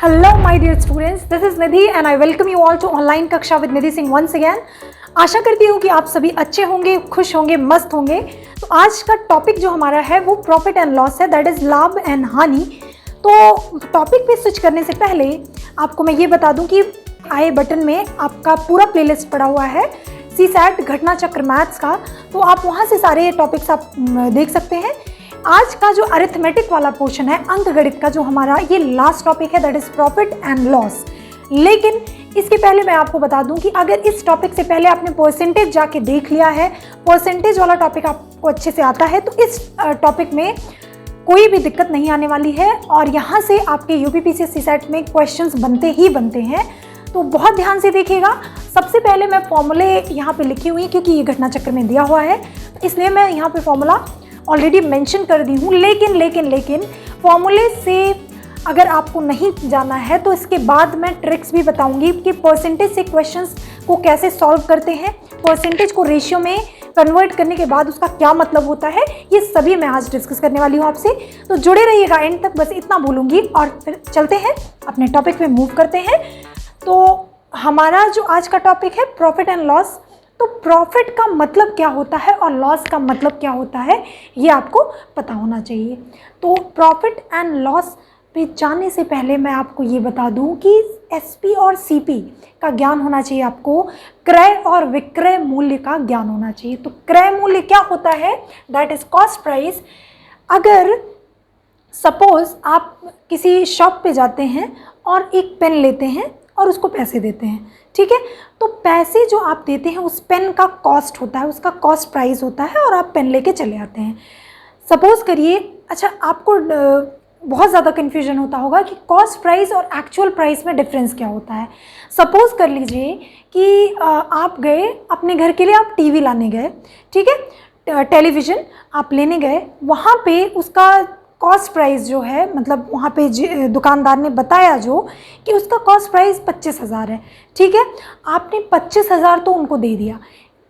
Hello my dear students, this is Nidhi and I welcome you all to online कक्षा with Nidhi Singh once again। आशा करती हूँ कि आप सभी अच्छे होंगे, खुश होंगे, मस्त होंगे। तो आज का टॉपिक जो हमारा है वो प्रॉफिट एंड लॉस है, दैट इज़ लाभ एंड हानि। तो टॉपिक पे स्विच करने से पहले आपको मैं ये बता दूँ कि आई बटन में आपका पूरा प्लेलिस्ट पड़ा हुआ है CSAT घटना चक्र मैथ्स का, तो आप वहाँ से सारे टॉपिक्स आप देख सकते हैं। आज का जो अरिथमेटिक वाला पोर्शन है, अंक गणित का जो हमारा ये लास्ट टॉपिक है, that is profit and loss. लेकिन इसके पहले मैं आपको बता दूं कि अगर इस टॉपिक से पहले आपने परसेंटेज जाके देख लिया है, परसेंटेज वाला टॉपिक आपको अच्छे से आता है, तो इस टॉपिक में कोई भी दिक्कत नहीं आने वाली है और यहाँ से आपके यूपीपीसीएस CSAT में क्वेश्चंस बनते ही बनते हैं। तो बहुत ध्यान से देखिएगा। सबसे पहले मैं फॉर्मूले यहाँ पे लिखी हुई क्योंकि ये घटना चक्र में दिया हुआ है, इसलिए मैं यहाँ पे फॉर्मूला ऑलरेडी मेंशन कर दी हूँ। लेकिन फॉर्मूले से अगर आपको नहीं जाना है तो इसके बाद मैं ट्रिक्स भी बताऊंगी कि परसेंटेज से क्वेश्चंस को कैसे सॉल्व करते हैं, परसेंटेज को रेशियो में कन्वर्ट करने के बाद उसका क्या मतलब होता है, ये सभी मैं आज डिस्कस करने वाली हूँ आपसे। तो जुड़े रहिएगा एंड तक, बस इतना बोलूँगी और फिर चलते हैं अपने टॉपिक पे मूव करते हैं। तो हमारा जो आज का टॉपिक है प्रॉफिट एंड लॉस। तो प्रॉफिट का मतलब क्या होता है और लॉस का मतलब क्या होता है, ये आपको पता होना चाहिए। तो प्रॉफिट एंड लॉस पे जाने से पहले मैं आपको ये बता दूं कि SP और CP का ज्ञान होना चाहिए आपको, क्रय और विक्रय मूल्य का ज्ञान होना चाहिए। तो क्रय मूल्य क्या होता है, दैट इज कॉस्ट प्राइस। अगर सपोज आप किसी शॉप पे जाते हैं और एक पेन लेते हैं और उसको पैसे देते हैं, ठीक है, तो पैसे जो आप देते हैं उस पेन का कॉस्ट होता है, उसका कॉस्ट प्राइस होता है और आप पेन लेके चले आते हैं। सपोज़ करिए, अच्छा आपको बहुत ज़्यादा कन्फ्यूजन होता होगा कि कॉस्ट प्राइस और एक्चुअल प्राइस में डिफरेंस क्या होता है। सपोज़ कर लीजिए कि आप गए अपने घर के लिए, आप TV लाने गए, ठीक है, टेलीविज़न आप लेने गए, वहाँ पे उसका कॉस्ट प्राइस जो है, मतलब वहाँ पे दुकानदार ने बताया जो कि उसका कॉस्ट प्राइस 25,000 है, ठीक है। आपने 25,000 तो उनको दे दिया,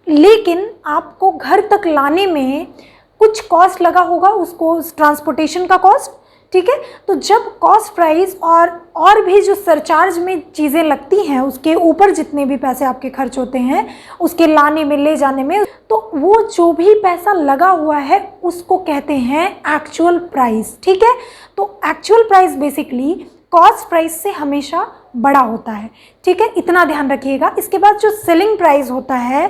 लेकिन आपको घर तक लाने में कुछ कॉस्ट लगा होगा, उसको ट्रांसपोर्टेशन का कॉस्ट, ठीक है। तो जब कॉस्ट प्राइस और भी जो सरचार्ज में चीज़ें लगती हैं, उसके ऊपर जितने भी पैसे आपके खर्च होते हैं उसके लाने में, ले जाने में, तो वो जो भी पैसा लगा हुआ है उसको कहते हैं एक्चुअल प्राइस, ठीक है। तो actual price basically cost price से हमेशा बड़ा होता है, ठीक है, इतना ध्यान रखिएगा। इसके बाद जो सेलिंग प्राइस होता है,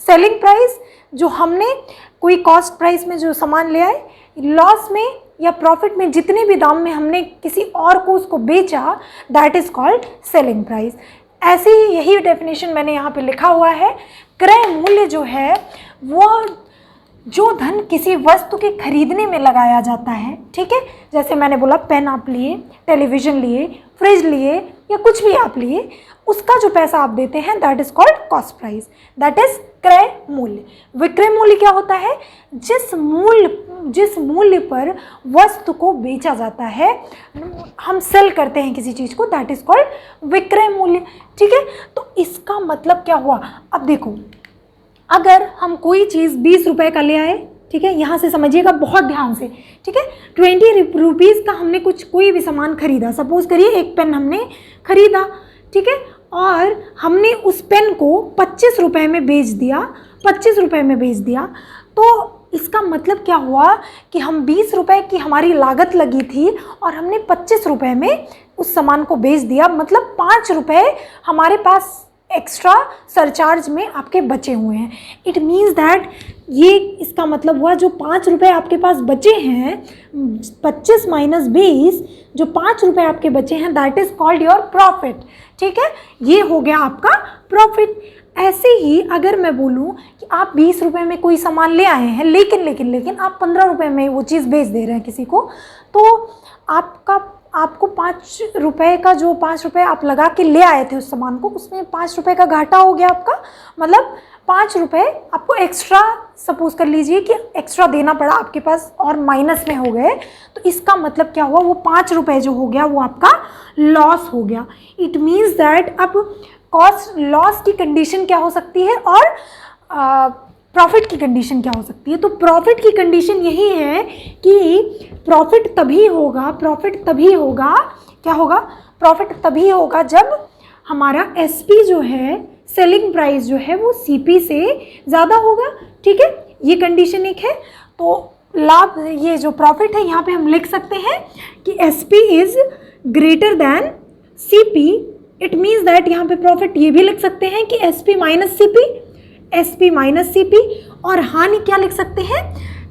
सेलिंग प्राइस जो हमने कोई कॉस्ट प्राइस में जो सामान ले आए, लॉस में या प्रॉफिट में जितने भी दाम में हमने किसी और को उसको बेचा, that is called selling price. ऐसे ही यही डेफिनेशन मैंने यहाँ पे लिखा हुआ है। क्रय मूल्य जो है वो जो धन किसी वस्तु के खरीदने में लगाया जाता है, ठीक है, जैसे मैंने बोला पेन आप लिए, टेलीविज़न लिए, फ्रिज लिए या कुछ भी आप लिए, उसका जो पैसा आप देते हैं that is called cost price, that is क्रय मूल्य। विक्रय मूल्य क्या होता है, जिस मूल्य पर वस्तु को बेचा जाता है, हम सेल करते हैं किसी चीज़ को, दैट इज़ कॉल्ड विक्रय मूल्य, ठीक है। तो इसका मतलब क्या हुआ, अब देखो, अगर हम कोई चीज़ 20 रुपए का ले आए, ठीक है, यहाँ से समझिएगा बहुत ध्यान से, ठीक है, 20 रुपीज़ का हमने कोई भी सामान खरीदा। सपोज करिए एक पेन हमने खरीदा, ठीक है, और हमने उस पेन को 25 रुपए में बेच दिया, 25 रुपए में बेच दिया। तो इसका मतलब क्या हुआ कि हम 20 रुपए की हमारी लागत लगी थी और हमने 25 रुपए में उस सामान को बेच दिया, मतलब 5 रुपए हमारे पास एक्स्ट्रा सरचार्ज में आपके बचे हुए हैं। इट मीन्स दैट ये इसका मतलब हुआ जो 5 रुपए आपके पास बचे हैं, 25 माइनस 20, जो 5 रुपए आपके बचे हैं, that is called your profit, ठीक है, ये हो गया आपका प्रॉफिट। ऐसे ही अगर मैं बोलूँ कि आप 20 रुपए में कोई सामान ले आए हैं, लेकिन आप 15 रुपए में वो चीज़ बेच दे रहे हैं किसी को, तो आपको 5 रुपए का जो 5 रुपए आप लगा के ले आए थे उस सामान को, उसमें 5 रुपए का घाटा हो गया आपका, मतलब 5 रुपए आपको एक्स्ट्रा, सपोज कर लीजिए कि एक्स्ट्रा देना पड़ा आपके पास और माइनस में हो गए। तो इसका मतलब क्या हुआ, वो 5 रुपए जो हो गया वो आपका लॉस हो गया। इट मीन्स दैट अब कॉस्ट लॉस की कंडीशन क्या हो सकती है और प्रॉफिट की कंडीशन क्या हो सकती है। तो प्रॉफिट की कंडीशन यही है कि प्रॉफिट तभी होगा, क्या होगा, प्रॉफिट तभी होगा जब हमारा SP जो है, सेलिंग प्राइस जो है वो CP से ज़्यादा होगा। ठीक है, ये कंडीशन एक है। तो लाभ, ये जो प्रॉफिट है यहाँ पे हम लिख सकते हैं कि SP is greater than CP। It means that यहाँ पे प्रॉफिट ये भी लिख सकते हैं कि SP minus CP, SP minus CP। और हानि क्या लिख सकते हैं,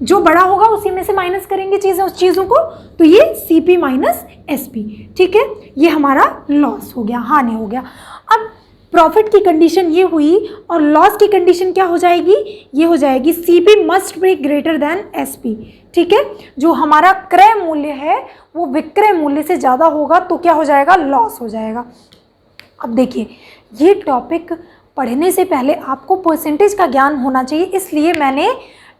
जो बड़ा होगा उसी में से माइनस करेंगे उस चीज़ों को, तो ये CP माइनस SP। ठीक है, ये हमारा लॉस हो गया, हानि हो गया। अब प्रॉफिट की कंडीशन ये हुई और लॉस की कंडीशन क्या हो जाएगी, ये हो जाएगी CP must be greater than SP। ठीक है, जो हमारा क्रय मूल्य है वो विक्रय मूल्य से ज़्यादा होगा तो क्या हो जाएगा, लॉस हो जाएगा। अब देखिए, ये टॉपिक पढ़ने से पहले आपको परसेंटेज का ज्ञान होना चाहिए, इसलिए मैंने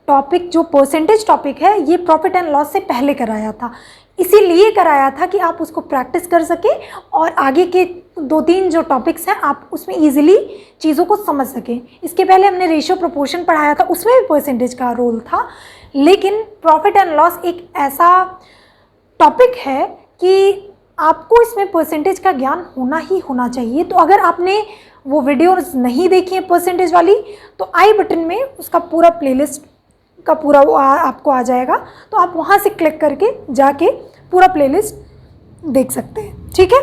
टॉपिक जो परसेंटेज टॉपिक है ये प्रॉफिट एंड लॉस से पहले कराया था। इसीलिए कराया था कि आप उसको प्रैक्टिस कर सकें और आगे के 2-3 जो टॉपिक्स हैं आप उसमें इजीली चीज़ों को समझ सकें। इसके पहले हमने रेशियो प्रोपोर्शन पढ़ाया था, उसमें भी परसेंटेज का रोल था। लेकिन प्रॉफिट एंड लॉस एक ऐसा टॉपिक है कि आपको इसमें परसेंटेज का ज्ञान होना ही होना चाहिए। तो अगर आपने वो वीडियोस नहीं देखी है परसेंटेज वाली, तो आई बटन में उसका पूरा प्लेलिस्ट का पूरा वो आपको आ जाएगा, तो आप वहाँ से क्लिक करके जाके पूरा प्लेलिस्ट देख सकते हैं। ठीक है,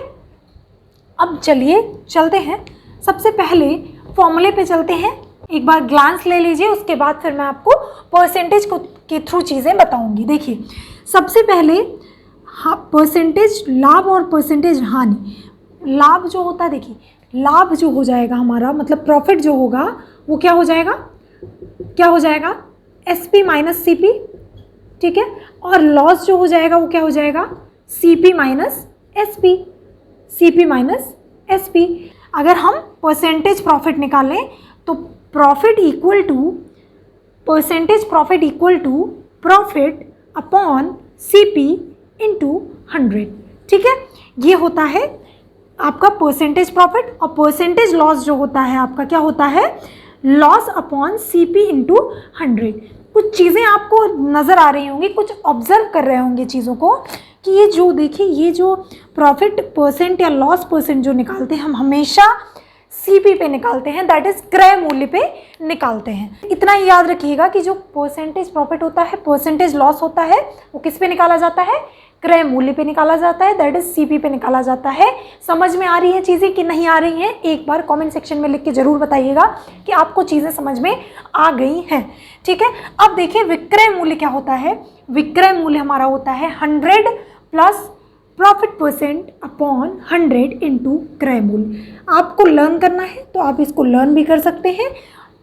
अब चलिए चलते हैं, सबसे पहले फॉर्मूले पे चलते हैं। एक बार ग्लांस ले लीजिए, उसके बाद फिर मैं आपको परसेंटेज को के थ्रू चीज़ें बताऊंगी। देखिए, सबसे पहले परसेंटेज लाभ और परसेंटेज हानि। लाभ जो होता है, देखिए लाभ जो हो जाएगा हमारा, मतलब प्रॉफिट जो होगा वो क्या हो जाएगा, क्या हो जाएगा, SP माइनस CP। ठीक है, और लॉस जो हो जाएगा वो क्या हो जाएगा, CP minus SP, CP minus SP। अगर हम परसेंटेज प्रॉफिट निकालें तो profit equal to percentage profit equal to profit upon CP into 100। ठीक है, ये होता है आपका परसेंटेज प्रॉफिट। और परसेंटेज लॉस जो होता है आपका क्या होता है, लॉस अपॉन CP इंटू 100। कुछ चीज़ें आपको नज़र आ रही होंगी, कुछ ऑब्जर्व कर रहे होंगे चीज़ों को कि ये जो देखिए, ये जो प्रॉफिट परसेंट या लॉस परसेंट जो निकालते हैं हम हमेशा CP पे निकालते हैं, दैट इज़ क्रय मूल्य पे निकालते हैं। इतना ही याद रखिएगा कि जो परसेंटेज प्रॉफिट होता है, परसेंटेज लॉस होता है, वो किस पे निकाला जाता है, क्रय मूल्य पे निकाला जाता है, दैट इज CP पे निकाला जाता है। समझ में आ रही है चीज़ें कि नहीं आ रही हैं, एक बार कमेंट सेक्शन में लिख के ज़रूर बताइएगा कि आपको चीज़ें समझ में आ गई हैं। ठीक है, अब देखिए विक्रय मूल्य क्या होता है। विक्रय मूल्य हमारा होता है 100 plus profit percent upon 100 into क्रय मूल्य। आपको लर्न करना है तो आप इसको लर्न भी कर सकते हैं,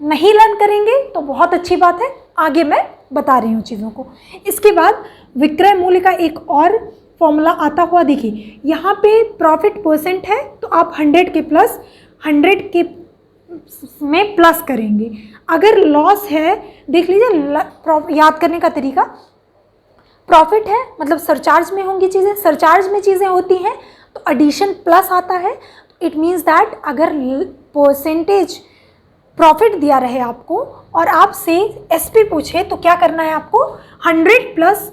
नहीं लर्न करेंगे तो बहुत अच्छी बात है, आगे मैं बता रही हूँ चीज़ों को। इसके बाद विक्रय मूल्य का एक और फॉर्मूला आता हुआ देखिए, यहाँ पे प्रॉफिट परसेंट है तो आप 100 के प्लस 100 के में प्लस करेंगे। अगर लॉस है, देख लीजिए याद करने का तरीका, प्रॉफिट है मतलब सरचार्ज में होंगी चीज़ें, सरचार्ज में चीज़ें होती हैं तो एडिशन प्लस आता है। इट मीन्स दैट अगर परसेंटेज प्रॉफिट दिया रहे आपको और आपसे SP पूछे तो क्या करना है आपको, 100 plus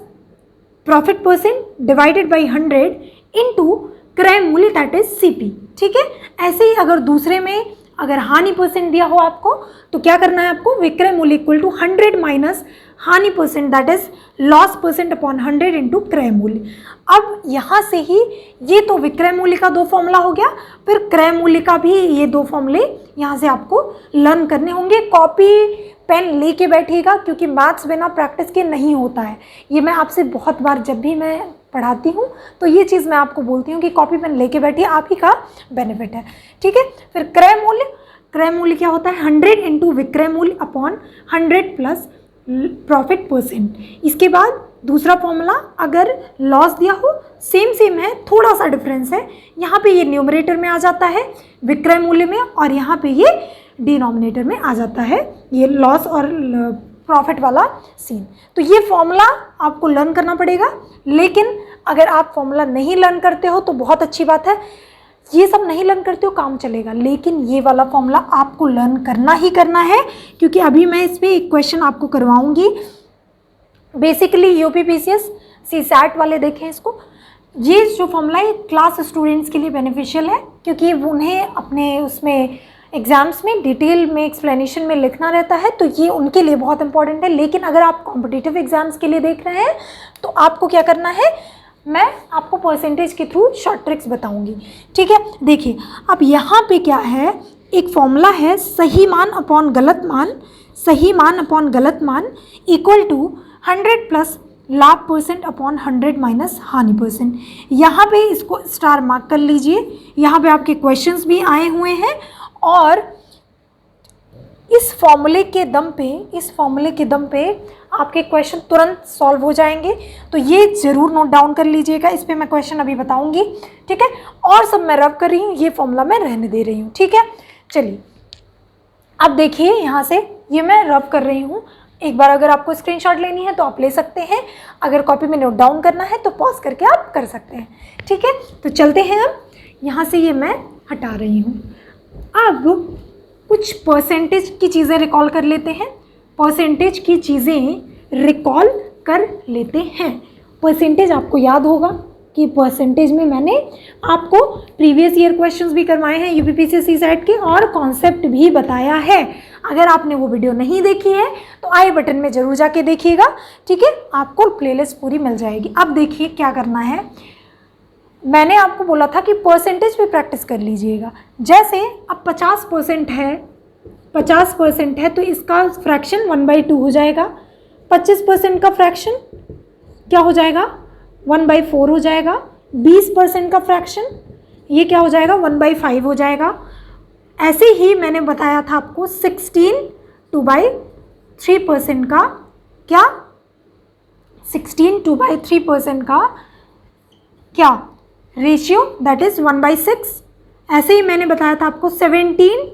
profit percent divided by 100 into क्रय मूल्य दैट इज CP। ठीक है, ऐसे ही अगर दूसरे में अगर हानि परसेंट दिया हो आपको तो क्या करना है आपको, विक्रय मूल्य इक्वल टू 100 माइनस हानि percent that is loss percent upon 100 into क्रय मूल्य। अब यहाँ से ही ये तो विक्रय मूल्य का 2 फॉर्मूला हो गया, फिर क्रय मूल्य का भी ये 2 फॉर्मूले यहाँ से आपको लर्न करने होंगे। कॉपी पेन लेके बैठिएगा क्योंकि मैथ्स बिना प्रैक्टिस के नहीं होता है। ये मैं आपसे बहुत बार जब भी मैं पढ़ाती हूँ तो ये चीज़ मैं आपको बोलती हूँ कि कॉपी पेन लेके बैठिए, आप ही का बेनिफिट है। ठीक है, फिर क्रय मूल्य क्या होता है, 100 इंटू विक्रय मूल्य अपॉन 100 प्लस प्रॉफिट परसेंट। इसके बाद दूसरा फॉर्मूला, अगर लॉस दिया हो सेम है, थोड़ा सा डिफरेंस है, यहाँ पे ये न्यूमरेटर में आ जाता है विक्रय मूल्य में और यहाँ पे ये डिनोमिनेटर में आ जाता है, ये लॉस और प्रॉफिट वाला सीन। तो ये फॉर्मूला आपको लर्न करना पड़ेगा, लेकिन अगर आप फॉर्मूला नहीं लर्न करते हो तो बहुत अच्छी बात है, ये सब नहीं लर्न करते हो काम चलेगा, लेकिन ये वाला फॉर्मूला आपको लर्न करना ही करना है क्योंकि अभी मैं इस पर एक क्वेश्चन आपको करवाऊंगी। बेसिकली UPPCS CSAT वाले देखें इसको, ये जो फॉर्मूला है क्लास स्टूडेंट्स के लिए बेनिफिशियल है, क्योंकि उन्हें अपने उसमें एग्ज़ाम्स में डिटेल में एक्सप्लेनेशन में लिखना रहता है, तो ये उनके लिए बहुत इंपॉर्टेंट है। लेकिन अगर आप कॉम्पिटिटिव एग्ज़ाम्स के लिए देख रहे हैं तो आपको क्या करना है, मैं आपको परसेंटेज के थ्रू शॉर्ट ट्रिक्स बताऊंगी, ठीक है। देखिए अब यहाँ पे क्या है, एक फॉर्मूला है सही मान अपॉन गलत मान, सही मान अपॉन गलत मान इक्वल टू 100 प्लस लाभ परसेंट अपॉन 100 माइनस हानि परसेंट। यहाँ पे इसको स्टार मार्क कर लीजिए, यहाँ पे आपके क्वेश्चंस भी आए हुए हैं और इस फॉर्मूले के दम पे आपके क्वेश्चन तुरंत सॉल्व हो जाएंगे। तो ये ज़रूर नोट डाउन कर लीजिएगा, इस पे मैं क्वेश्चन अभी बताऊंगी, ठीक है। और सब मैं रब कर रही हूँ, ये फॉर्मूला मैं रहने दे रही हूँ, ठीक है। चलिए अब देखिए यहाँ से ये मैं रब कर रही हूँ। एक बार अगर आपको स्क्रीनशॉट लेनी है तो आप ले सकते हैं, अगर कॉपी में नोट डाउन करना है तो पॉज करके आप कर सकते हैं, ठीक है। तो चलते हैं, हम यहाँ से ये मैं हटा रही हूँ। अब कुछ परसेंटेज की चीज़ें रिकॉल कर लेते हैं, परसेंटेज की चीज़ें रिकॉल कर लेते हैं। परसेंटेज आपको याद होगा कि परसेंटेज में मैंने आपको प्रीवियस ईयर क्वेश्चंस भी करवाए हैं यूपीपीसीएससी सेट के और कॉन्सेप्ट भी बताया है। अगर आपने वो वीडियो नहीं देखी है तो आई बटन में ज़रूर जाके देखिएगा, ठीक है, आपको प्लेलिस्ट पूरी मिल जाएगी। अब देखिए क्या करना है, मैंने आपको बोला था कि परसेंटेज पे प्रैक्टिस कर लीजिएगा। जैसे अब 50% है तो इसका फ्रैक्शन 1/2 हो जाएगा, 25% का फ्रैक्शन क्या हो जाएगा 1/4 हो जाएगा, 20% का फ्रैक्शन ये क्या हो जाएगा 1/5 हो जाएगा। ऐसे ही मैंने बताया था आपको 16 2/3% का क्या 16 2/3% का क्या रेशियो दैट इज़ 1/6। ऐसे ही मैंने बताया था आपको 14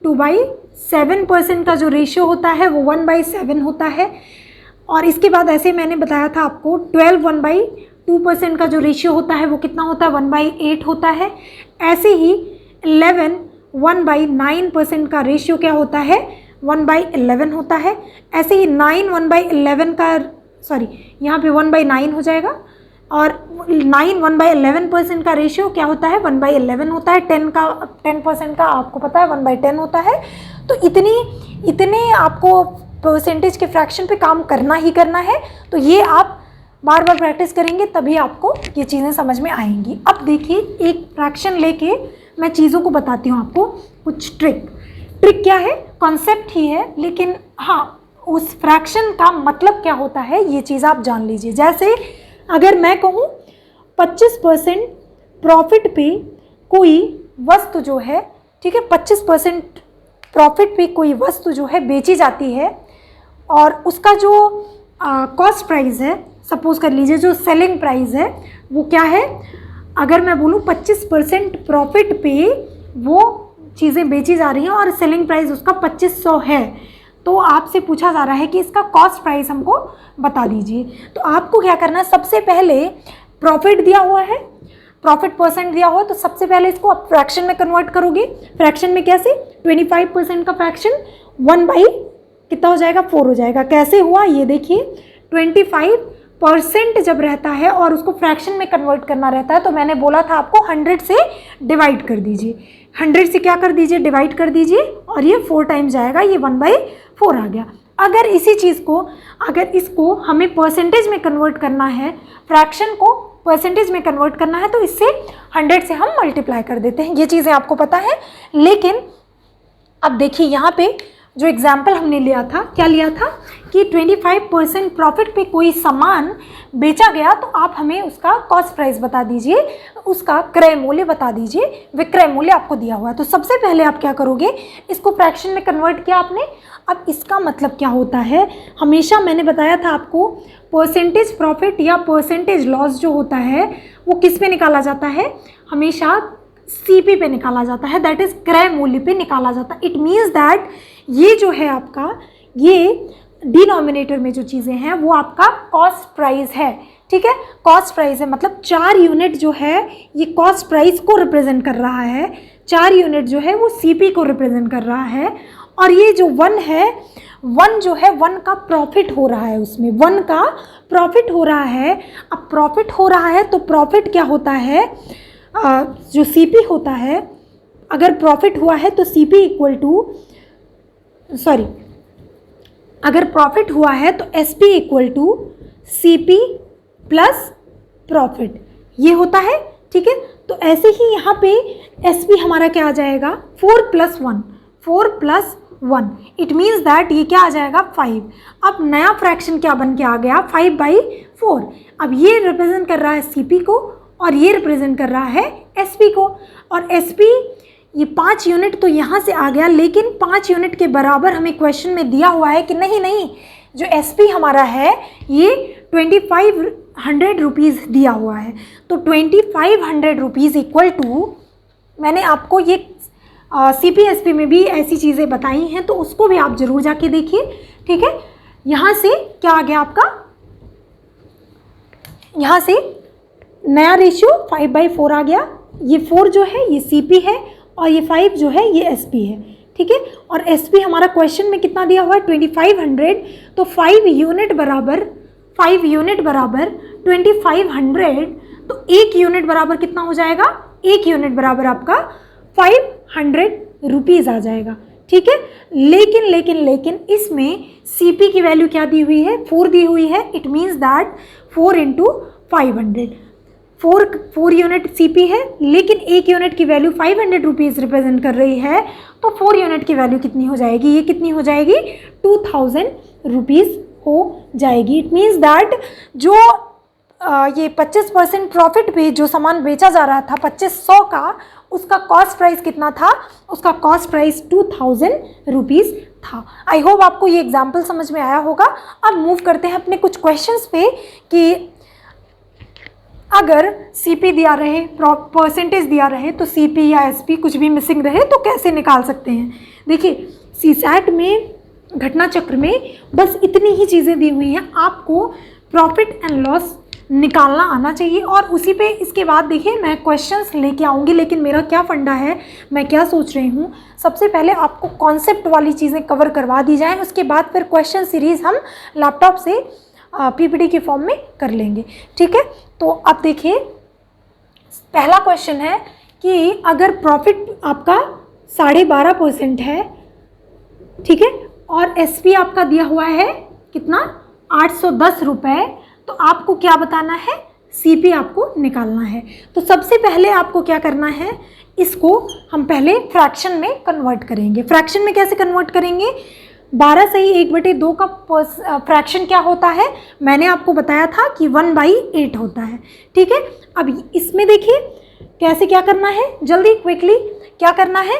2/7% का जो रेशियो होता है वो 1/7 होता है। और इसके बाद ऐसे मैंने बताया था आपको 12 1/2% का जो रेशियो होता है वो कितना होता है 1/8 होता है। ऐसे ही 11 1/9% का रेशियो क्या होता है 1/11 होता है। ऐसे ही 9 1/11 का यहाँ पे 1/9 हो जाएगा और 9 1/11% का रेशियो क्या होता है 1/11 होता है। 10% का आपको पता है 1/10 होता है। तो इतने आपको परसेंटेज के फ्रैक्शन पे काम करना ही करना है। तो ये आप बार बार प्रैक्टिस करेंगे तभी आपको ये चीज़ें समझ में आएंगी। अब देखिए एक फ्रैक्शन लेके मैं चीज़ों को बताती हूँ आपको कुछ ट्रिक क्या है, कॉन्सेप्ट ही है, लेकिन हाँ उस फ्रैक्शन का मतलब क्या होता है ये चीज़ आप जान लीजिए। जैसे अगर मैं कहूँ 25% प्रॉफिट पे कोई वस्तु जो है, ठीक है, 25% प्रॉफिट पे कोई वस्तु जो है बेची जाती है और उसका जो कॉस्ट प्राइस है, सपोज कर लीजिए जो सेलिंग प्राइस है वो क्या है, अगर मैं बोलूँ 25% प्रॉफिट पे वो चीज़ें बेची जा रही हैं और सेलिंग प्राइस उसका 2500 है, तो आपसे पूछा जा रहा है कि इसका कॉस्ट प्राइस हमको बता दीजिए। तो आपको क्या करना है, सबसे पहले प्रॉफिट दिया हुआ है, प्रॉफिट परसेंट दिया हुआ है, तो सबसे पहले इसको आप फ्रैक्शन में कन्वर्ट करोगे। फ्रैक्शन में कैसे, 25% का फ्रैक्शन 1/कितना हो जाएगा 4 हो जाएगा। कैसे हुआ ये देखिए, 25% जब रहता है और उसको फ्रैक्शन में कन्वर्ट करना रहता है तो मैंने बोला था आपको 100 से डिवाइड कर दीजिए, 100 से क्या कर दीजिए डिवाइड कर दीजिए और ये 4 टाइम्स जाएगा, ये 1/4 आ गया। अगर इसी चीज़ को, अगर इसको हमें परसेंटेज में कन्वर्ट करना है, फ्रैक्शन को परसेंटेज में कन्वर्ट करना है, तो इससे 100 से हम मल्टीप्लाई कर देते हैं। ये चीज़ें आपको पता है। लेकिन अब देखिए यहाँ पे जो एग्जाम्पल हमने लिया था, क्या लिया था कि 25% प्रॉफिट पे कोई सामान बेचा गया तो आप हमें उसका कॉस्ट प्राइस बता दीजिए, उसका क्रय मूल्य बता दीजिए, विक्रय मूल्य आपको दिया हुआ है। तो सबसे पहले आप क्या करोगे, इसको फ्रैक्शन में कन्वर्ट किया आपने। अब इसका मतलब क्या होता है, हमेशा मैंने बताया था आपको परसेंटेज प्रॉफिट या परसेंटेज लॉस जो होता है वो किस पे निकाला जाता है, हमेशा सीपी पे निकाला जाता है, दैट इज़ क्रय मूल्य पे निकाला जाता है। इट मीन्स दैट ये जो है आपका, ये डिनोमिनेटर में जो चीज़ें हैं वो आपका कॉस्ट प्राइस है, ठीक है, कॉस्ट प्राइस है। मतलब 4 यूनिट जो है ये कॉस्ट प्राइस को रिप्रेजेंट कर रहा है, 4 यूनिट जो है वो सीपी को रिप्रेजेंट कर रहा है और ये जो 1 है, 1 जो है 1 का प्रॉफिट हो रहा है, उसमें 1 का प्रॉफिट हो रहा है। अब प्रॉफिट हो रहा है तो प्रॉफिट क्या होता है, जो CP होता है, अगर प्रॉफिट हुआ है तो CP इक्वल टू, सॉरी, अगर प्रॉफिट हुआ है तो SP equal to CP plus profit, ये होता है। ठीक है, तो ऐसे ही यहाँ पे SP हमारा क्या आ जाएगा, 4 + 1, 4 + 1, इट मीन्स दैट ये क्या आ जाएगा 5। अब नया फ्रैक्शन क्या बन के आ गया, 5/4। अब ये रिप्रेजेंट कर रहा है CP को और ये रिप्रेजेंट कर रहा है SP को। और SP ये 5 यूनिट तो यहाँ से आ गया, लेकिन 5 यूनिट के बराबर हमें क्वेश्चन में दिया हुआ है कि नहीं, जो SP हमारा है ये 2500 रुपीज़ दिया हुआ है। तो 2500 रुपीज़ इक्वल टू, मैंने आपको ये CP SP में भी ऐसी चीज़ें बताई हैं, तो उसको भी आप ज़रूर जाके देखिए। ठीक है, यहाँ से क्या आ गया आपका, यहाँ से नया रेशियो 5/4 आ गया। ये 4 जो है ये CP है और ये 5 जो है ये SP है। ठीक है, और SP हमारा क्वेश्चन में कितना दिया हुआ है, 2500। तो 5 यूनिट बराबर 2500, तो 1 यूनिट बराबर कितना हो जाएगा, 1 यूनिट बराबर आपका 500 रुपीज़ आ जाएगा। ठीक है, लेकिन इसमें CP की वैल्यू क्या दी हुई है, 4 दी हुई है। It means that 4 × 500, 4 unit CP है, लेकिन 1 यूनिट की वैल्यू 500 रुपीज़ रिप्रेजेंट कर रही है। तो 4 यूनिट की वैल्यू कितनी हो जाएगी, ये कितनी हो जाएगी, 2000 रुपीज़ हो जाएगी। इट मीन्स दैट जो ये 25% प्रॉफिट पे जो सामान बेचा जा रहा था 2500 का, उसका कॉस्ट प्राइस कितना था, उसका कॉस्ट प्राइस 2000 रुपीज़ था। आई होप आपको ये एग्जाम्पल समझ में आया होगा। अब मूव करते हैं अपने कुछ क्वेश्चंस पे कि अगर CP दिया रहे, परसेंटेज दिया रहे, तो CP या SP कुछ भी मिसिंग रहे तो कैसे निकाल सकते हैं। देखिए CSAT में घटना चक्र में बस इतनी ही चीज़ें दी हुई हैं, आपको प्रॉफिट एंड लॉस निकालना आना चाहिए। और उसी पे इसके बाद देखिए मैं क्वेश्चंस लेके आऊँगी, लेकिन मेरा क्या फंडा है, मैं क्या सोच रही हूँ, सबसे पहले आपको कॉन्सेप्ट वाली चीज़ें कवर करवा दी जाएँ, उसके बाद फिर क्वेश्चन सीरीज़ हम लैपटॉप से PPT के फॉर्म में कर लेंगे। ठीक है, तो अब देखिए पहला क्वेश्चन है कि अगर प्रॉफिट आपका 12.5% है, ठीक है, और SP आपका दिया हुआ है कितना, 810 रुपये, तो आपको क्या बताना है, CP आपको निकालना है। तो सबसे पहले आपको क्या करना है, इसको हम पहले फ्रैक्शन में कन्वर्ट करेंगे। फ्रैक्शन में कैसे कन्वर्ट करेंगे, 12 सही 1/2 का फ्रैक्शन क्या होता है, मैंने आपको बताया था कि 1/8 होता है। ठीक है, अब इसमें देखिए कैसे क्या करना है, जल्दी क्विकली क्या करना है,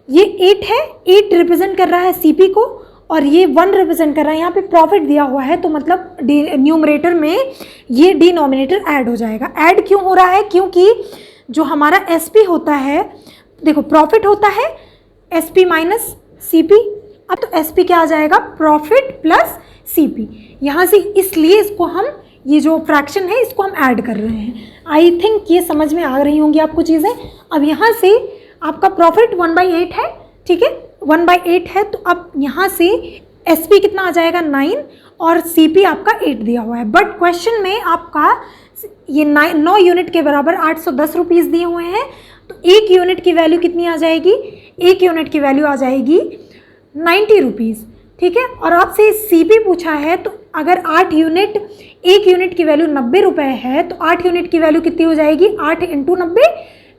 ये 8 है, 8 रिप्रेजेंट कर रहा है CP को और ये 1 रिप्रेजेंट कर रहा है, यहाँ पे प्रॉफिट दिया हुआ है, तो मतलब न्यूमरेटर में ये डिनोमिनेटर ऐड हो जाएगा। ऐड क्यों हो रहा है, क्योंकि जो हमारा SP होता है, देखो प्रॉफिट होता है SP माइनस CP। अब तो SP क्या आ जाएगा, प्रॉफिट प्लस CP, यहाँ से, इसलिए इसको हम, ये जो फ्रैक्शन है इसको हम ऐड कर रहे हैं। आई थिंक ये समझ में आ रही होंगी आपको चीज़ें। अब यहाँ से आपका प्रॉफिट 1/8 है, ठीक है, 1/8 है, तो अब यहाँ से SP कितना आ जाएगा, 9, और CP आपका 8 दिया हुआ है। बट क्वेश्चन में आपका ये 9 यूनिट के बराबर 810 रुपीज़ दिए हुए हैं, तो 1 यूनिट की वैल्यू कितनी आ जाएगी, 1 यूनिट की वैल्यू आ जाएगी 90 रुपीज़। ठीक है, और आपसे CP पूछा है, तो अगर 8 यूनिट, 1 यूनिट की वैल्यू 90 रुपये है, तो 8 यूनिट की वैल्यू कितनी हो जाएगी, 8 × 90।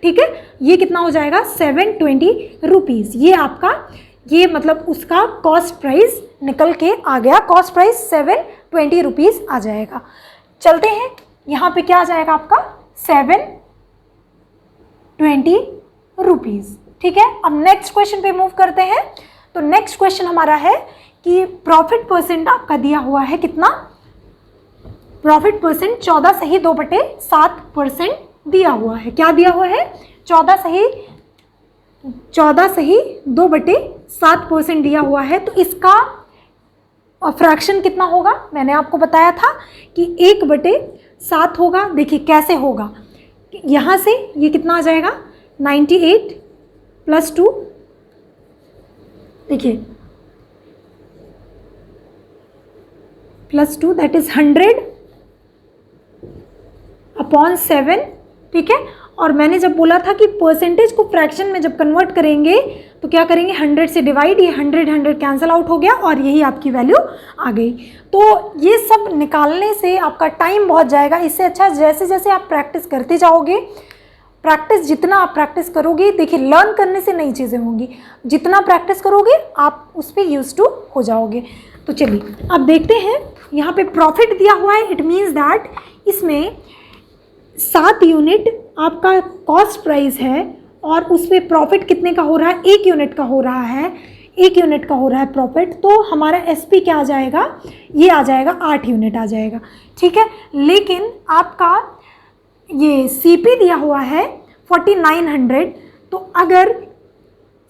ठीक है, ये कितना हो जाएगा, 720 रुपीज़। ये आपका, ये मतलब उसका कॉस्ट प्राइस निकल के आ गया, कॉस्ट प्राइस 720 रुपीज़ आ जाएगा। चलते हैं, यहाँ पे क्या आ जाएगा आपका, 720 रुपीज़। ठीक है, अब नेक्स्ट क्वेश्चन पे मूव करते हैं। तो नेक्स्ट क्वेश्चन हमारा है कि प्रॉफिट परसेंट आपका दिया हुआ है कितना, प्रॉफिट परसेंट 14 सही 2/7% दिया हुआ है। क्या दिया हुआ है, 14 सही 2/7% दिया हुआ है। तो इसका फ्रैक्शन कितना होगा, मैंने आपको बताया था कि 1/7 होगा। देखिए कैसे होगा, यहाँ से ये कितना आ जाएगा, 98 + 2, देखिए +2 दैट इज़ 100/7, ठीक है। और मैंने जब बोला था कि परसेंटेज को फ्रैक्शन में जब कन्वर्ट करेंगे तो क्या करेंगे, 100 से डिवाइड, ये 100 कैंसिल आउट हो गया और यही आपकी वैल्यू आ गई। तो ये सब निकालने से आपका टाइम बहुत जाएगा। इससे अच्छा जैसे जैसे आप प्रैक्टिस करते जाओगे, जितना आप प्रैक्टिस करोगे, देखिए लर्न करने से नई चीज़ें होंगी, जितना प्रैक्टिस करोगे आप उस पर यूज टू हो जाओगे। तो चलिए अब देखते हैं, यहाँ पे प्रॉफिट दिया हुआ है, इट मीन्स दैट इसमें 7 यूनिट आपका कॉस्ट प्राइस है और उस पर प्रॉफिट कितने का हो रहा है, 1 यूनिट का हो रहा है, 1 यूनिट का हो रहा है प्रॉफिट। तो हमारा एसपी क्या आ जाएगा, ये आ जाएगा 8 यूनिट आ जाएगा, ठीक है। लेकिन आपका ये सीपी दिया हुआ है 4900, तो अगर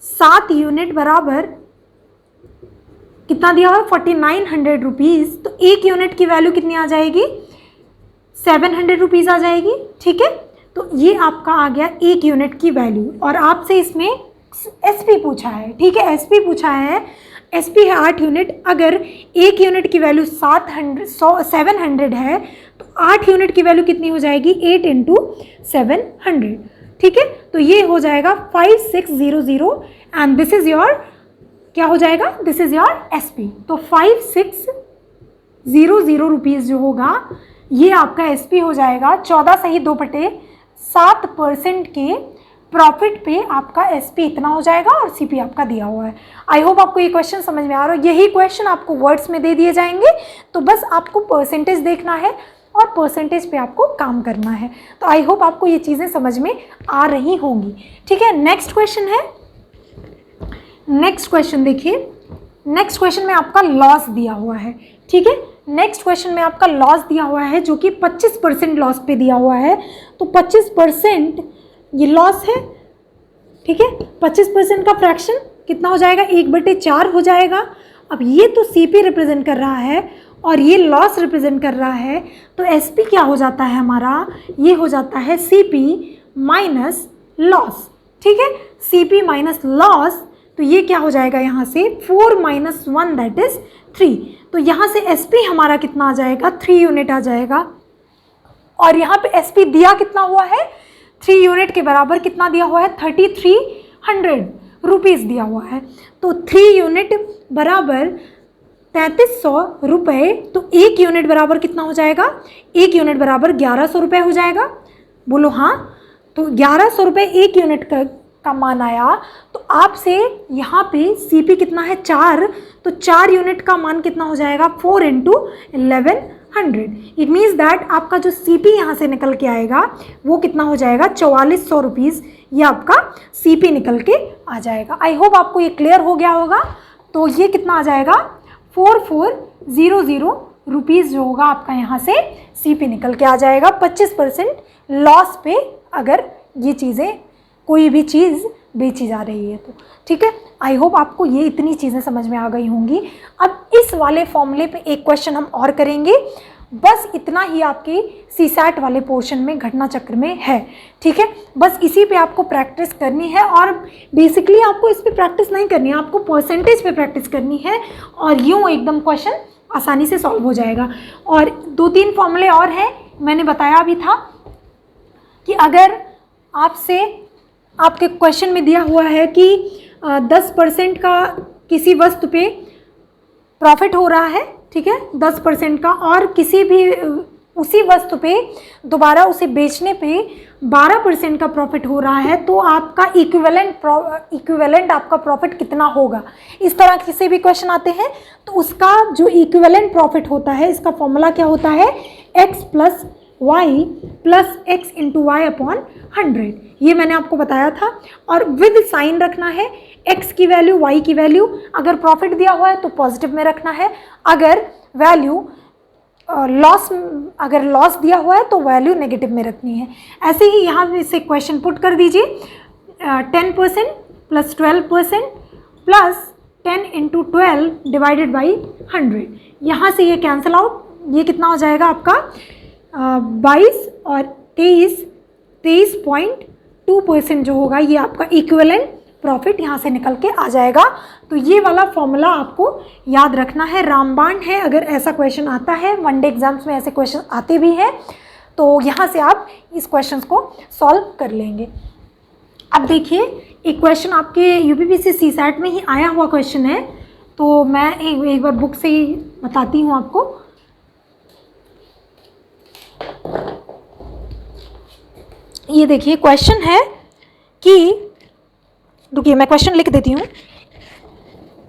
7 यूनिट बराबर कितना दिया हुआ है, 4900 रुपीज़, तो 1 यूनिट की वैल्यू कितनी आ जाएगी, 700 रुपीज़ आ जाएगी, ठीक है। तो ये आपका आ गया 1 यूनिट की वैल्यू। और आपसे इसमें एसपी पूछा है, ठीक है, एसपी पूछा है, एसपी है 8 यूनिट। अगर 1 यूनिट की वैल्यू 700 है तो 8 यूनिट की वैल्यू कितनी हो जाएगी, 8 × 700, ठीक है। तो ये हो जाएगा 5600 एंड दिस इज़ योर, क्या हो जाएगा, दिस इज़ योर एसपी। तो 5600 रुपीज़ जो होगा ये आपका एसपी हो जाएगा। 14 सही 2/7% के प्रॉफिट पे आपका एसपी इतना हो जाएगा और सीपी आपका दिया हुआ है। आई होप आपको ये क्वेश्चन समझ में आ रहा है। यही क्वेश्चन आपको वर्ड्स में दे दिए जाएंगे, तो बस आपको परसेंटेज देखना है और परसेंटेज पे आपको काम करना है। तो आई होप आपको ये चीज़ें समझ में आ रही होंगी, ठीक है। नेक्स्ट क्वेश्चन है, नेक्स्ट क्वेश्चन देखिए, नेक्स्ट क्वेश्चन में आपका लॉस दिया हुआ है, ठीक है। नेक्स्ट क्वेश्चन में आपका लॉस दिया हुआ है जो कि 25% लॉस पे दिया हुआ है। तो 25% ये लॉस है, ठीक है। 25% का फ्रैक्शन कितना हो जाएगा, 1/4 हो जाएगा। अब ये तो सीपी रिप्रेजेंट कर रहा है और ये लॉस रिप्रेजेंट कर रहा है, तो एसपी क्या हो जाता है हमारा, ये हो जाता है सीपी माइनस लॉस, ठीक है। सीपी माइनस लॉस, तो ये क्या हो जाएगा यहाँ से 4 - 1 दैट इज 3। तो यहाँ से एसपी हमारा कितना आ जाएगा, 3 यूनिट आ जाएगा। और यहाँ पे एसपी दिया कितना हुआ है, 3 यूनिट के बराबर कितना दिया हुआ है, 3300 रुपीज़ दिया हुआ है। तो 3 यूनिट बराबर 3300 रुपये, तो 1 यूनिट बराबर कितना हो जाएगा, 1 यूनिट बराबर 1100 रुपये हो जाएगा। बोलो हाँ। तो 1100 रुपये 1 यूनिट का मान आया। तो आपसे यहाँ पे सीपी कितना है, 4, तो 4 यूनिट का मान कितना हो जाएगा, 4 × 1100। इट मीन्स दैट आपका जो सीपी यहाँ से निकल के आएगा वो कितना हो जाएगा, 4400 रुपीज़, ये आपका सीपी निकल के आ जाएगा। आई होप आपको ये क्लियर हो गया होगा। तो ये कितना आ जाएगा, 4400 रुपीज़ जो होगा आपका यहाँ से सीपी निकल के आ जाएगा 25% लॉस पे, अगर ये चीज़ें, कोई भी चीज़ बेची जा रही है तो, ठीक है। आई होप आपको ये इतनी चीज़ें समझ में आ गई होंगी। अब इस वाले फॉर्मूले पे एक क्वेश्चन हम और करेंगे, बस इतना ही आपके सीसैट वाले पोर्शन में घटना चक्र में है, ठीक है। बस इसी पे आपको प्रैक्टिस करनी है और बेसिकली आपको इस पे प्रैक्टिस नहीं करनी है, आपको परसेंटेज पे प्रैक्टिस करनी है और यूँ एकदम क्वेश्चन आसानी से सॉल्व हो जाएगा। और 2-3 फॉर्मूले और हैं, मैंने बताया भी था कि अगर आपसे आपके क्वेश्चन में दिया हुआ है कि 10% का किसी वस्तु पे प्रॉफिट हो रहा है, ठीक है, 10% का, और किसी भी उसी वस्तु पे दोबारा उसे बेचने पे 12% का प्रॉफिट हो रहा है, तो आपका इक्विवेलेंट आपका प्रॉफिट कितना होगा। इस तरह के से भी क्वेश्चन आते हैं, तो उसका जो इक्विवेलेंट प्रॉफिट होता है, इसका फॉर्मूला क्या होता है, x + y + x × y/100। ये मैंने आपको बताया था। और विद साइन रखना है, x की वैल्यू, y की वैल्यू, अगर प्रॉफिट दिया हुआ है तो पॉजिटिव में रखना है, अगर वैल्यू अगर लॉस दिया हुआ है तो वैल्यू नेगेटिव में रखनी है। ऐसे ही यहाँ से क्वेश्चन पुट कर दीजिए, 10% + 12% + 10 × 12 / 100। यहाँ से ये कैंसिल आउट, ये कितना हो जाएगा आपका 22 और 23.2% जो होगा ये आपका इक्विवेलेंट प्रॉफिट यहाँ से निकल के आ जाएगा। तो ये वाला फॉर्मूला आपको याद रखना है, रामबाण है। अगर ऐसा क्वेश्चन आता है, वनडे एग्जाम्स में ऐसे क्वेश्चन आते भी हैं, तो यहाँ से आप इस क्वेश्चन को सॉल्व कर लेंगे। अब देखिए, एक क्वेश्चन आपके यूपीपीसी सीसैट में ही आया हुआ क्वेश्चन है, तो मैं एक बार बुक से ही बताती हूँ आपको। ये देखिए क्वेश्चन है कि, रुकिए मैं क्वेश्चन लिख देती हूँ।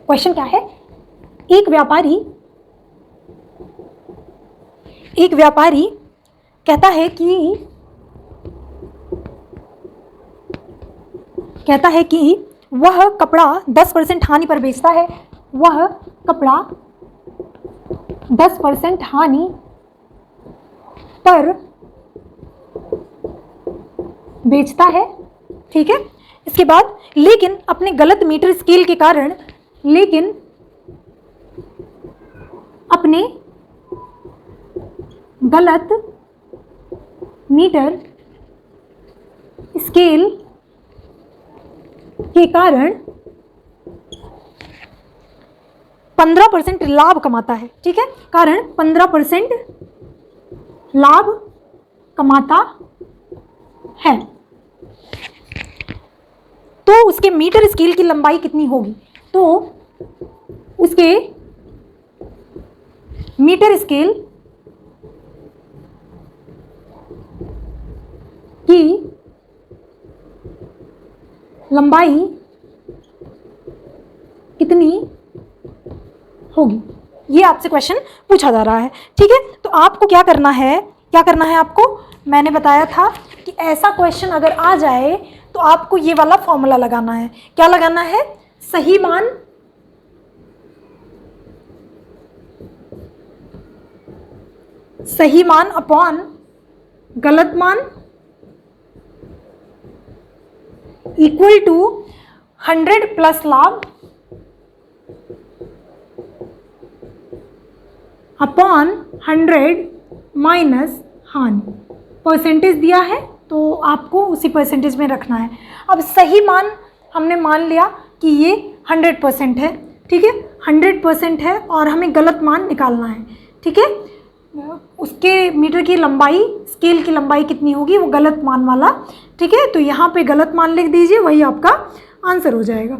क्वेश्चन क्या है? एक व्यापारी कहता है कि वह कपड़ा 10% हानि पर बेचता है। वह कपड़ा 10% हानि पर बेचता है, ठीक है। इसके बाद लेकिन अपने गलत मीटर स्केल के कारण, के कारण 15% लाभ कमाता है, ठीक है। कारण 15% लाभ कमाता है, तो उसके मीटर स्केल की लंबाई कितनी होगी? तो उसके मीटर स्केल की लंबाई कितनी होगी, ये आपसे क्वेश्चन पूछा जा रहा है, ठीक है। तो आपको क्या करना है आपको, मैंने बताया था कि ऐसा क्वेश्चन अगर आ जाए तो आपको ये वाला फॉर्मूला लगाना है। क्या लगाना है? सही मान अपॉन गलत मान इक्वल टू 100 प्लस लाभ अपॉन 100 माइनस हानि। परसेंटेज दिया है तो आपको उसी परसेंटेज में रखना है। अब सही मान हमने मान लिया कि ये 100% है, ठीक है, 100% है, और हमें गलत मान निकालना है, ठीक है। उसके मीटर की लंबाई, स्केल की लंबाई कितनी होगी, वो गलत मान वाला, ठीक है। तो यहाँ पे गलत मान लिख दीजिए, वही आपका आंसर हो जाएगा।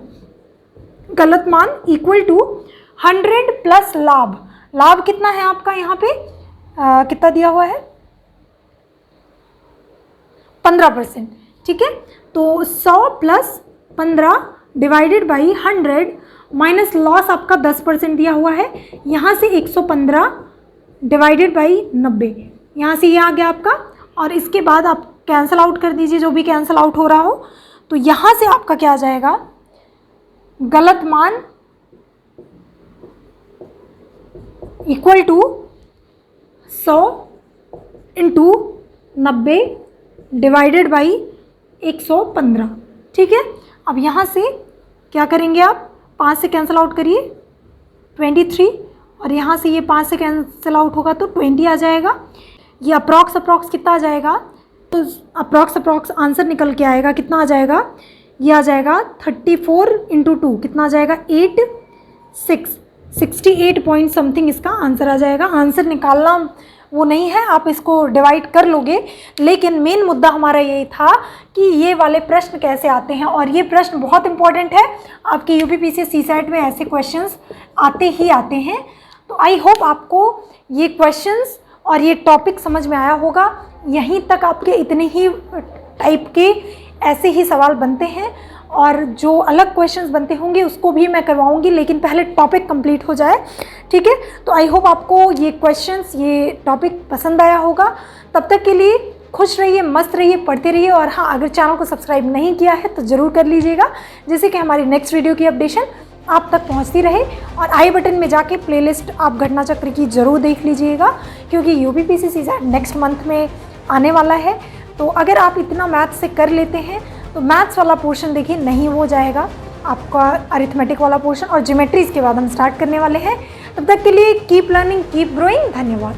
गलत मान इक्वल टू 100 प्लस लाभ कितना है आपका यहाँ पे, कितना दिया हुआ है? 15%, ठीक है। तो 100 plus 15 divided by 100 minus loss आपका 10% दिया हुआ है, यहाँ से 115 डिवाइडेड बाई 90, यहाँ से ये आ गया आपका। और इसके बाद आप कैंसल आउट कर दीजिए जो भी कैंसल आउट हो रहा हो, तो यहाँ से आपका क्या आ जाएगा? गलत मान equal to 100 into 90 divided by 115, ठीक है। अब यहाँ से क्या करेंगे आप? 5 से कैंसिल आउट करिए 23, और यहाँ से ये 5 से कैंसिल आउट होगा तो 20 आ जाएगा। ये अप्रॉक्स कितना आ जाएगा? तो अप्रॉक्स आंसर निकल के आएगा, कितना आ जाएगा? ये आ जाएगा 34 इंटू 2, कितना आ जाएगा? 68 पॉइंट समथिंग इसका आंसर आ जाएगा। आंसर निकालना वो नहीं है, आप इसको डिवाइड कर लोगे, लेकिन मेन मुद्दा हमारा यही था कि ये वाले प्रश्न कैसे आते हैं, और ये प्रश्न बहुत इंपॉर्टेंट है। आपके यूपीपीसी सीसैट में ऐसे क्वेश्चंस आते ही आते हैं। तो आई होप आपको ये क्वेश्चंस और ये टॉपिक समझ में आया होगा। यहीं तक आपके इतने ही टाइप के ऐसे ही सवाल बनते हैं, और जो अलग क्वेश्चंस बनते होंगे उसको भी मैं करवाऊंगी, लेकिन पहले टॉपिक कंप्लीट हो जाए, ठीक है। तो आई होप आपको ये क्वेश्चंस, ये टॉपिक पसंद आया होगा। तब तक के लिए खुश रहिए, मस्त रहिए, पढ़ते रहिए, और हाँ, अगर चैनल को सब्सक्राइब नहीं किया है तो ज़रूर कर लीजिएगा, जिससे कि हमारी नेक्स्ट वीडियो की अपडेशन आप तक पहुंचती रहे। और आई बटन में जाके प्लेलिस्ट आप घटना चक्र की ज़रूर देख लीजिएगा, क्योंकि यूपीपीसी सीसैट नेक्स्ट मंथ में आने वाला है। तो अगर आप इतना मैथ्स से कर लेते हैं तो मैथ्स वाला पोर्शन देखिए नहीं हो जाएगा आपका, अरिथमेटिक वाला पोर्शन और ज्योमेट्रीज के बाद हम स्टार्ट करने वाले हैं। तब तक के लिए कीप लर्निंग, कीप ग्रोइंग। धन्यवाद।